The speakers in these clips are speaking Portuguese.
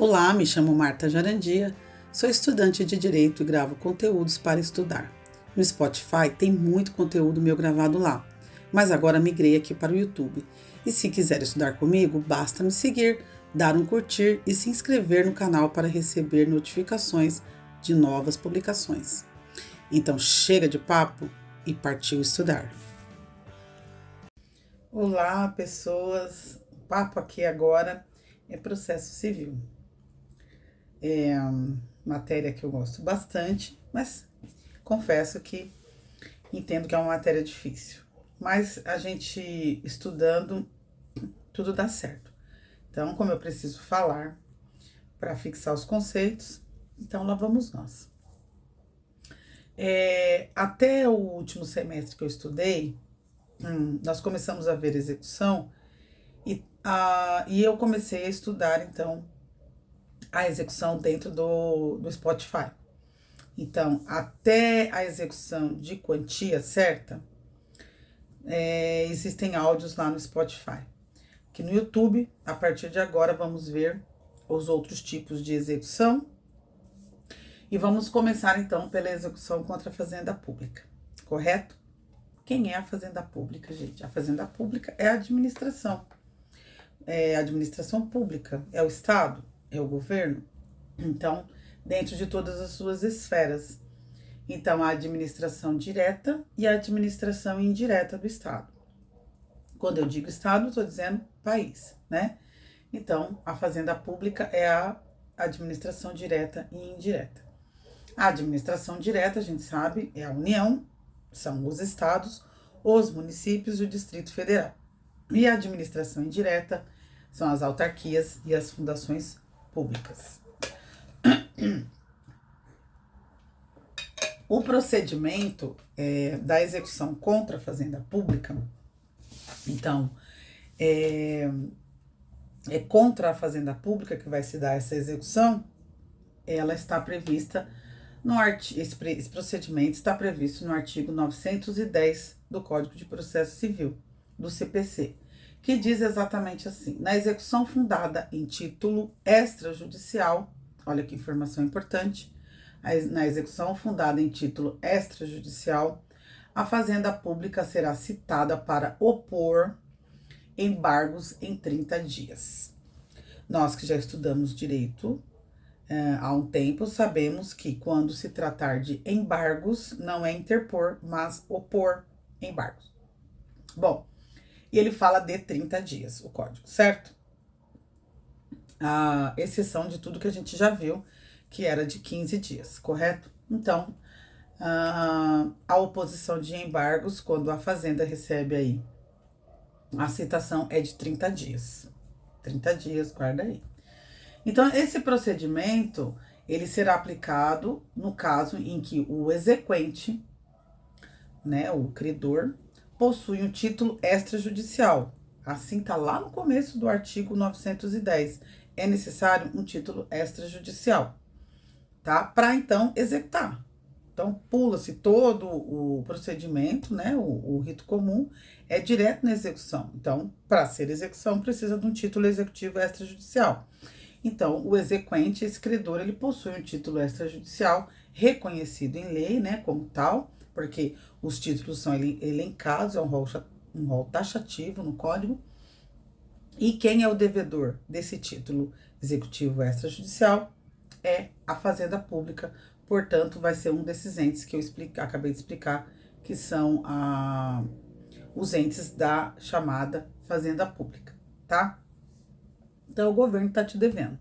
Olá, me chamo Marta Jarandia, sou estudante de Direito e gravo conteúdos para estudar. No Spotify tem muito conteúdo meu gravado lá, mas agora migrei aqui para o YouTube. E se quiser estudar comigo, basta me seguir, dar um curtir e se inscrever no canal para receber notificações de novas publicações. Então chega de papo e partiu estudar. Olá, pessoas! O papo aqui agora é processo civil. É matéria que eu gosto bastante, mas confesso que entendo que é uma matéria difícil. Mas a gente estudando, tudo dá certo. Então, como eu preciso falar para fixar os conceitos, então lá vamos nós. Até o último semestre que eu estudei, nós começamos a ver execução e eu comecei a estudar, então, a execução dentro do Spotify. Então, até a execução de quantia certa, existem áudios lá no Spotify. Que no YouTube, a partir de agora, vamos ver os outros tipos de execução. E vamos começar, então, pela execução contra a Fazenda Pública, correto? Quem é a Fazenda Pública, gente? A Fazenda Pública é a administração. É a administração pública, é o Estado, é o governo. Então, dentro de todas as suas esferas. Então, a administração direta e a administração indireta do Estado. Quando eu digo Estado, estou dizendo país, né? Então, a Fazenda Pública é a administração direta e indireta. A administração direta, a gente sabe, é a União, são os estados, os municípios e o Distrito Federal. E a administração indireta são as autarquias e as fundações públicas. O procedimento da execução contra a Fazenda Pública, então, é contra a Fazenda Pública que vai se dar essa execução, ela está prevista no artigo, esse procedimento está previsto no artigo 910 do Código de Processo Civil, do CPC, que diz exatamente assim: na execução fundada em título extrajudicial, olha que informação importante, na execução fundada em título extrajudicial, a Fazenda Pública será citada para opor embargos em 30 dias. Nós que já estudamos direito há um tempo, sabemos que quando se tratar de embargos, não é interpor, mas opor embargos. Bom, e ele fala de 30 dias, o código, certo? A exceção de tudo que a gente já viu, que era de 15 dias, correto? Então, a oposição de embargos, quando a Fazenda recebe aí, a citação é de 30 dias. 30 dias, guarda aí. Então, esse procedimento, ele será aplicado no caso em que o exequente, né, o credor, possui um título extrajudicial. Assim tá lá no começo do artigo 910. É necessário um título extrajudicial, tá? Para então executar. Então, pula-se todo o procedimento, né? O rito comum é direto na execução. Então, para ser execução, precisa de um título executivo extrajudicial. Então, o exequente, esse credor, ele possui um título extrajudicial reconhecido em lei, né? Como tal, porque os títulos são elencados, é um rol taxativo no código. E quem é o devedor desse título executivo extrajudicial é a Fazenda Pública. Portanto, vai ser um desses entes que eu acabei de explicar, que são os entes da chamada Fazenda Pública, tá? Então, o governo está te devendo.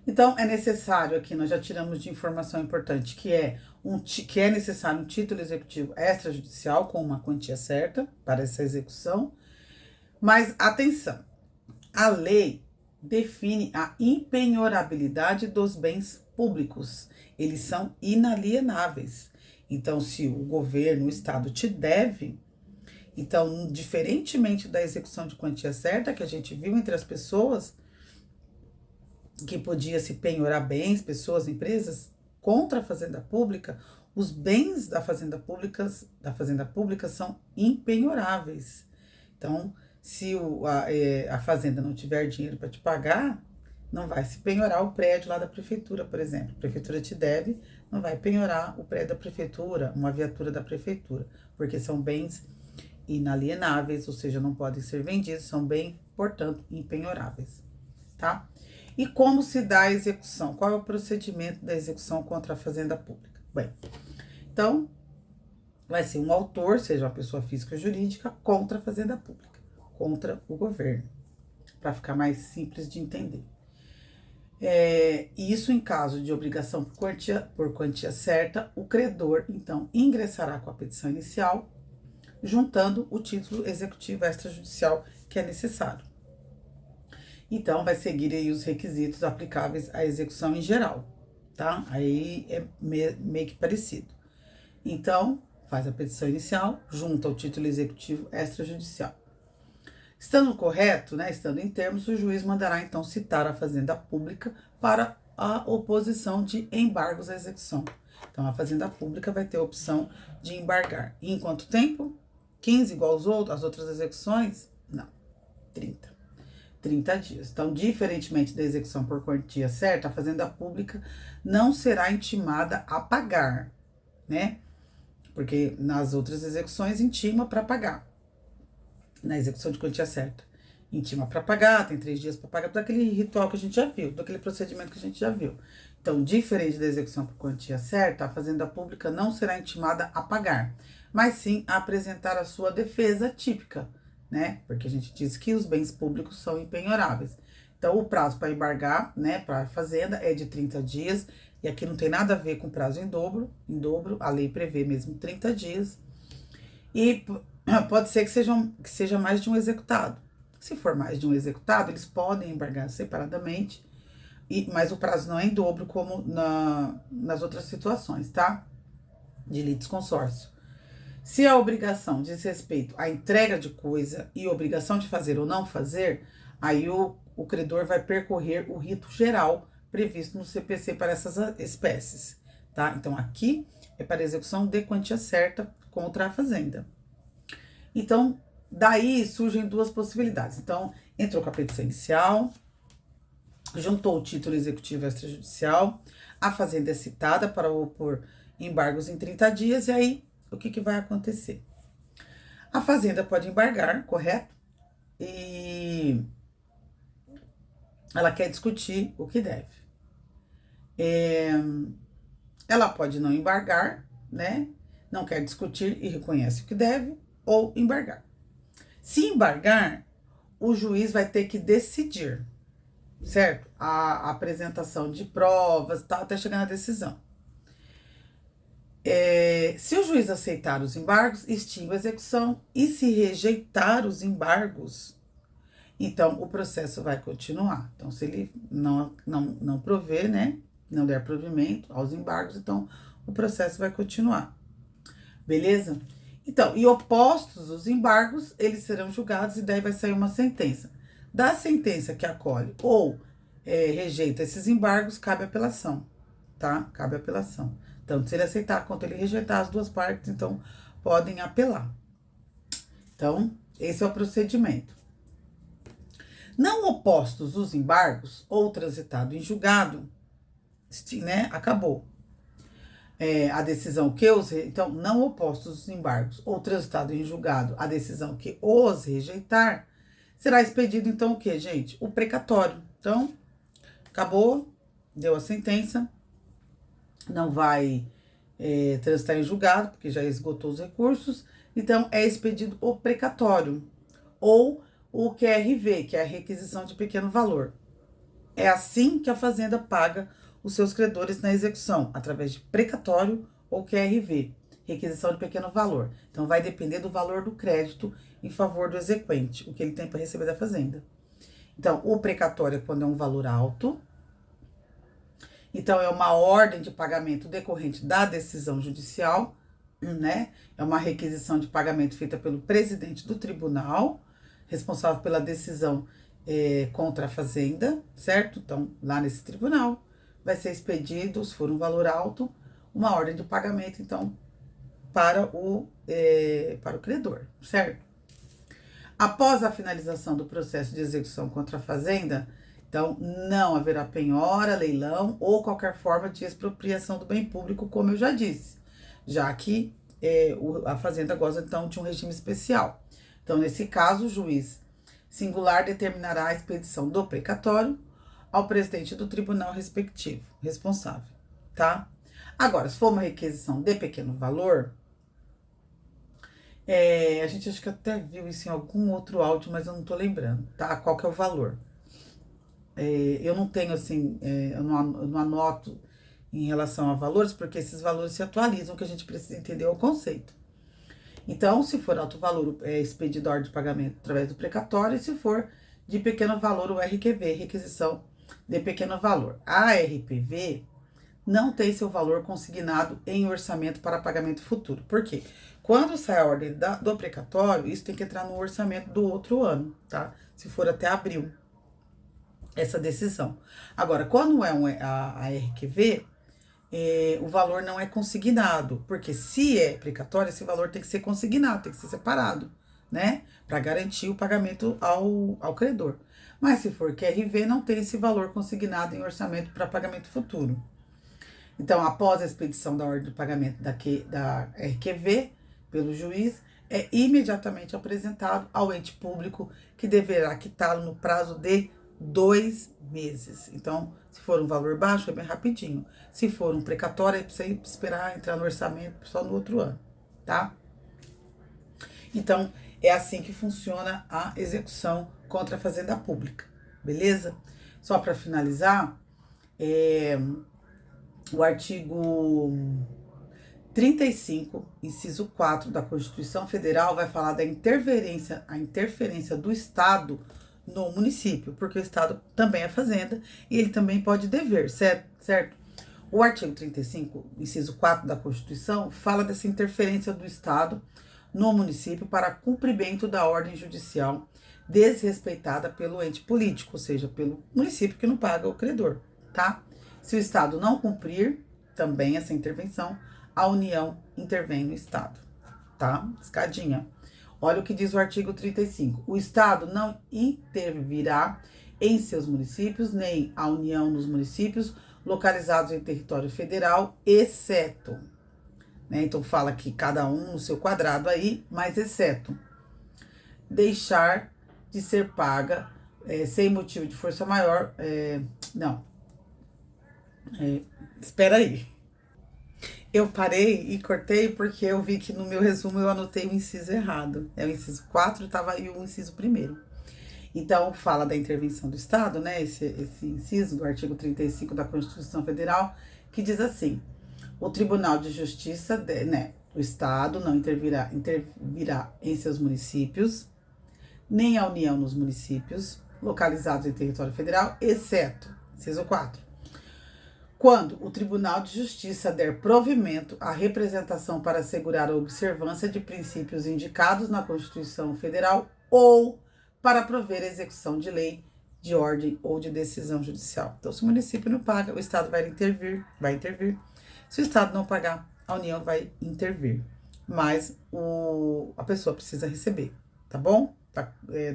Então, é necessário aqui, nós já tiramos de informação importante, que é necessário um título executivo extrajudicial com uma quantia certa para essa execução. Mas, atenção, a lei define a impenhorabilidade dos bens públicos. Eles são inalienáveis. Então, se o governo, o Estado te deve, então, diferentemente da execução de quantia certa que a gente viu entre as pessoas, que podia se penhorar bens, pessoas, empresas, contra a Fazenda Pública, os bens da Fazenda Pública são impenhoráveis. Então, se a Fazenda não tiver dinheiro para te pagar, Não vai se penhorar o prédio lá da prefeitura, por exemplo. A prefeitura te deve, não vai penhorar o prédio da prefeitura, uma viatura da prefeitura, porque são bens inalienáveis, ou seja, não podem ser vendidos, são bem, portanto, impenhoráveis, tá? E como se dá a execução? Qual é o procedimento da execução contra a fazenda pública? Bem, então, vai ser um autor, seja uma pessoa física ou jurídica, contra a fazenda pública, contra o governo, para ficar mais simples de entender. Isso em caso de obrigação por quantia certa, o credor, então, ingressará com a petição inicial, juntando o título executivo extrajudicial que é necessário. Então, vai seguir aí os requisitos aplicáveis à execução em geral, tá? Aí é meio que parecido. Então, faz a petição inicial, junta o título executivo extrajudicial. Estando correto, né, estando em termos, o juiz mandará então citar a fazenda pública para a oposição de embargos à execução. Então, a fazenda pública vai ter a opção de embargar. E em quanto tempo? 15, igual as outras execuções? Não, 30 dias. Então, diferentemente da execução por quantia certa, a fazenda pública não será intimada a pagar, né? Porque nas outras execuções intima para pagar. Na execução de quantia certa, intima para pagar, tem 3 dias para pagar, daquele ritual que a gente já viu, daquele procedimento que a gente já viu. Então, diferente da execução por quantia certa, a fazenda pública não será intimada a pagar, mas sim a apresentar a sua defesa típica, né? Porque a gente diz que os bens públicos são impenhoráveis. Então, o prazo para embargar, né, para a fazenda é de 30 dias, e aqui não tem nada a ver com prazo em dobro, a lei prevê mesmo 30 dias. E pode ser que seja mais de um executado. Se for mais de um executado, eles podem embargar separadamente, mas o prazo não é em dobro, como nas outras situações, tá? De litisconsórcio. Se a obrigação diz respeito à entrega de coisa e obrigação de fazer ou não fazer, aí o credor vai percorrer o rito geral previsto no CPC para essas espécies, tá? Então, aqui é para execução de quantia certa contra a fazenda. Então, daí surgem 2 possibilidades. Então, entrou com a petição inicial, juntou o título executivo extrajudicial, a fazenda é citada para opor embargos em 30 dias, e aí, o que vai acontecer? A fazenda pode embargar, correto? E ela quer discutir o que deve. Ela pode não embargar, né? Não quer discutir e reconhece o que deve, ou embargar. Se embargar, o juiz vai ter que decidir, certo? A apresentação de provas, tá, até chegar na decisão. Se o juiz aceitar os embargos, extingue a execução, e se rejeitar os embargos, então o processo vai continuar. Então, se ele não prover, né, não der provimento aos embargos, então o processo vai continuar. Beleza? Então, e opostos os embargos, eles serão julgados e daí vai sair uma sentença. Da sentença que acolhe ou rejeita esses embargos, cabe apelação, tá? Cabe apelação. Tanto se ele aceitar quanto ele rejeitar, as 2 partes, então, podem apelar. Então, esse é o procedimento. Não opostos os embargos, ou transitado em julgado, né? Acabou. A decisão que então, não opostos os embargos, ou transitado em julgado, a decisão que os rejeitar, será expedido, então, o que, gente? O precatório. Então, acabou, deu a sentença, não vai transitar em julgado, porque já esgotou os recursos, então, é expedido o precatório, ou o QRV, que é a requisição de pequeno valor. É assim que a fazenda paga os seus credores na execução, através de precatório ou QRV, requisição de pequeno valor. Então, vai depender do valor do crédito em favor do exequente, o que ele tem para receber da fazenda. Então, o precatório é quando é um valor alto. Então, é uma ordem de pagamento decorrente da decisão judicial, né? É uma requisição de pagamento feita pelo presidente do tribunal, responsável pela decisão contra a fazenda, certo? Então, lá nesse tribunal, vai ser expedido, se for um valor alto, uma ordem de pagamento, então, para o credor, certo? Após a finalização do processo de execução contra a fazenda, Então, não haverá penhora, leilão ou qualquer forma de expropriação do bem público, como eu já disse, já que a Fazenda goza, então, de um regime especial. Então, nesse caso, o juiz singular determinará a expedição do precatório ao presidente do tribunal respectivo, responsável, tá? Agora, se for uma requisição de pequeno valor, a gente acho que até viu isso em algum outro áudio, mas eu não tô lembrando, tá? Qual que é o valor? Eu não tenho, assim, eu não anoto em relação a valores, porque esses valores se atualizam, o que a gente precisa entender é o conceito. Então, se for alto valor, é expedido a ordem de pagamento através do precatório, e se for de pequeno valor, o RQV, requisição de pequeno valor. A RPV não tem seu valor consignado em orçamento para pagamento futuro. Por quê? Quando sai a ordem do precatório, isso tem que entrar no orçamento do outro ano, tá? Se for até abril, essa decisão. Agora, quando é a RQV, o valor não é consignado, porque se é precatório, esse valor tem que ser consignado, tem que ser separado, né? Para garantir o pagamento ao credor. Mas se for QRV, não tem esse valor consignado em orçamento para pagamento futuro. Então, após a expedição da ordem de pagamento da RQV pelo juiz, é imediatamente apresentado ao ente público, que deverá quitá-lo no prazo de 2 meses. Então, se for um valor baixo, é bem rapidinho. Se for um precatório, é pra você esperar entrar no orçamento só no outro ano, tá? Então, é assim que funciona a execução contra a Fazenda Pública, beleza? Só para finalizar, o artigo 35, inciso 4 da Constituição Federal vai falar da interferência do Estado no município, porque o Estado também é fazenda e ele também pode dever, certo? O artigo 35, inciso 4 da Constituição, fala dessa interferência do Estado no município para cumprimento da ordem judicial desrespeitada pelo ente político, ou seja, pelo município que não paga o credor, tá? Se o Estado não cumprir também essa intervenção, a União intervém no Estado, tá? Escadinha. Olha o que diz o artigo 35. O Estado não intervirá em seus municípios, nem a União nos municípios localizados em território federal, exceto, né? Então fala que cada um no seu quadrado aí, mas exceto deixar de ser paga sem motivo de força maior, espera aí. Eu parei e cortei porque eu vi que no meu resumo eu anotei o inciso errado. O inciso 4 estava aí o inciso 1º. Então, fala da intervenção do Estado, né? Esse inciso do artigo 35 da Constituição Federal, que diz assim: o Tribunal de Justiça, o Estado não intervirá em seus municípios, nem a União nos municípios localizados em território federal, exceto, inciso 4, quando o Tribunal de Justiça der provimento à representação para assegurar a observância de princípios indicados na Constituição Federal ou para prover a execução de lei, de ordem ou de decisão judicial. Então, se o município não paga, o Estado vai intervir. Se o Estado não pagar, a União vai intervir. Mas a pessoa precisa receber, tá bom?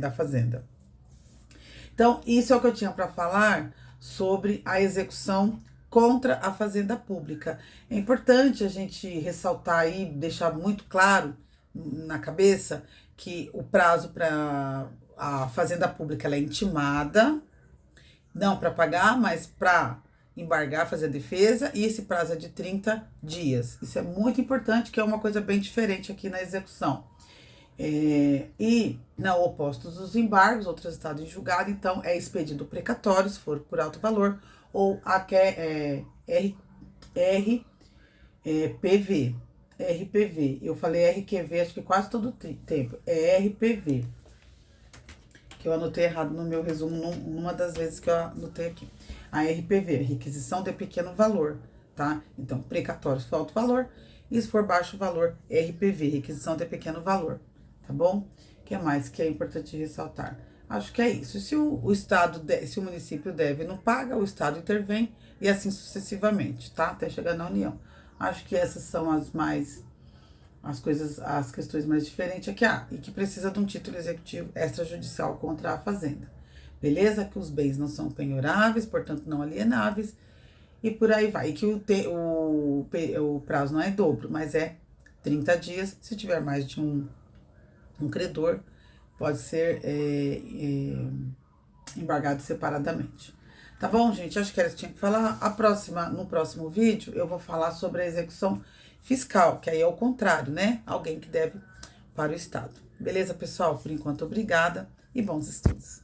Da Fazenda. Então, isso é o que eu tinha para falar sobre a execução contra a Fazenda Pública. É importante a gente ressaltar aí, deixar muito claro na cabeça que o prazo para a Fazenda Pública ela é intimada, não para pagar, mas para embargar, fazer a defesa, e esse prazo é de 30 dias. Isso é muito importante, que é uma coisa bem diferente aqui na execução. E não opostos os embargos, outro resultado em julgado, então é expedido precatório, se for por alto valor, ou RPV. Eu falei RQV, acho que quase todo o tempo. É RPV. Que eu anotei errado no meu resumo, numa das vezes que eu anotei aqui. A RPV, requisição de pequeno valor, tá? Então, precatório se for alto valor, e se for baixo valor, RPV, requisição de pequeno valor, tá bom? O que mais que é importante ressaltar? Acho que é isso. Se o Estado, se o município deve e não paga, o Estado intervém e assim sucessivamente, tá? Até chegar na União. Acho que essas são as questões mais diferentes aqui. E que precisa de um título executivo extrajudicial contra a Fazenda. beleza? Que os bens não são penhoráveis, portanto não alienáveis, e por aí vai. E que o prazo não é dobro, mas é 30 dias. Se tiver mais de um credor, pode ser embargado separadamente. Tá bom, gente? Acho que era isso que tinha que falar. No próximo vídeo, eu vou falar sobre a execução fiscal, que aí é o contrário, né? Alguém que deve para o Estado. Beleza, pessoal? Por enquanto, obrigada e bons estudos.